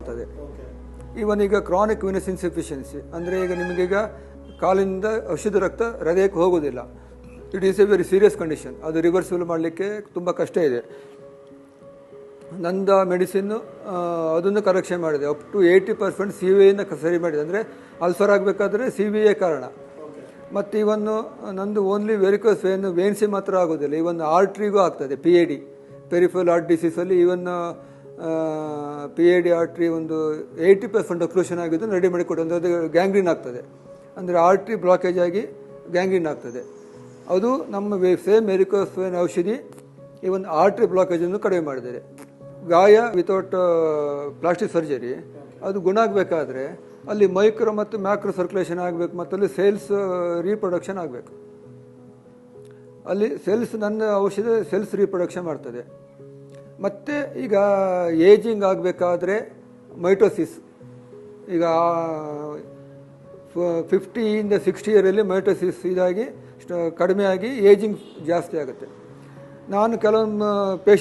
ಆಗ್ತದೆ. ಈವನ್ ಈಗ chronic Venus insufficiency ಅಂದರೆ ಈಗ ನಿಮಗೀಗ ಕಾಲಿನಿಂದ ಅಶುದ್ಧ ರಕ್ತ ಹೃದಯಕ್ಕೆ ಹೋಗೋದಿಲ್ಲ. It is A very serious condition. ಅದು ರಿವರ್ಸಿಬಲ್ ಮಾಡಲಿಕ್ಕೆ ತುಂಬ ಕಷ್ಟ ಇದೆ. ನಂದ ಮೆಡಿಸಿನ್ನು ಅದನ್ನು ಕರೆಕ್ಷನ್ ಮಾಡಿದೆ. ಅಪ್ ಟು 80% CVA ಸರಿ ಮಾಡಿದೆ. ಅಂದರೆ ಅಲ್ಸರ್ ಆಗಬೇಕಾದ್ರೆ CVA ಕಾರಣ. ಮತ್ತು ಇವನ್ನು ನಂದು ಓನ್ಲಿ ವೆರಿಕೋಸ್ ವೇನ್ಸಿ ಮಾತ್ರ ಆಗೋದಿಲ್ಲ, ಇವನ್ ಆರ್ಟ್ರಿಗೂ ಆಗ್ತದೆ. PAD ಪೆರಿಫರಲ್ ಆರ್ಟ್ ಡಿಸೀಸಲ್ಲಿ ಇವನ್ PAD ಆರ್ಟ್ರಿ ಒಂದು 80% ಅಕ್ಲೂಷನ್ ಆಗಿದ್ದು ರೆಡಿ ಮಾಡಿ ಕೊಟ್ಟು, ಅಂದರೆ ಅದು ಗ್ಯಾಂಗ್ರೀನ್ ಆಗ್ತದೆ. ಅಂದರೆ ಆರ್ಟ್ರಿ ಬ್ಲಾಕೇಜ್ ಆಗಿ ಗ್ಯಾಂಗ್ರೀನ್ ಆಗ್ತದೆ. ಅದು ನಮ್ಮ ಸೇಮ್ ವೆರಿಕೋಸ್ ವೇನ್ ಔಷಧಿ ಇವನ್ ಆರ್ಟ್ರಿ ಬ್ಲಾಕೇಜನ್ನು ಕಡಿಮೆ ಮಾಡಿದ್ದಾರೆ. ಗಾಯ ವಿತೌಟ್ ಪ್ಲಾಸ್ಟಿಕ್ ಸರ್ಜರಿ ಅದು ಗುಣ ಆಗಬೇಕಾದ್ರೆ ಅಲ್ಲಿ ಮೈಕ್ರೋ ಮತ್ತು ಮ್ಯಾಕ್ರೋ ಸರ್ಕ್ಯುಲೇಷನ್ ಆಗಬೇಕು, ಮತ್ತು ಅಲ್ಲಿ ಸೆಲ್ಸ್ ರೀಪ್ರೊಡಕ್ಷನ್ ಆಗಬೇಕು. ಅಲ್ಲಿ ಸೆಲ್ಸ್, ನನ್ನ ಔಷಧ ಸೆಲ್ಸ್ ರೀಪ್ರೊಡಕ್ಷನ್ ಮಾಡ್ತದೆ. ಮತ್ತು ಈಗ ಏಜಿಂಗ್ ಆಗಬೇಕಾದ್ರೆ ಮೈಟೋಸಿಸ್, ಈಗ 50 to 60 ಇಯರಲ್ಲಿ ಮೈಟೋಸಿಸ್ ಇದಾಗಿ ಕಡಿಮೆ ಆಗಿ ಏಜಿಂಗ್ ಜಾಸ್ತಿ ಆಗುತ್ತೆ. ನಾನು ಕೆಲವೊಂದು ಪೇಷಂಟ್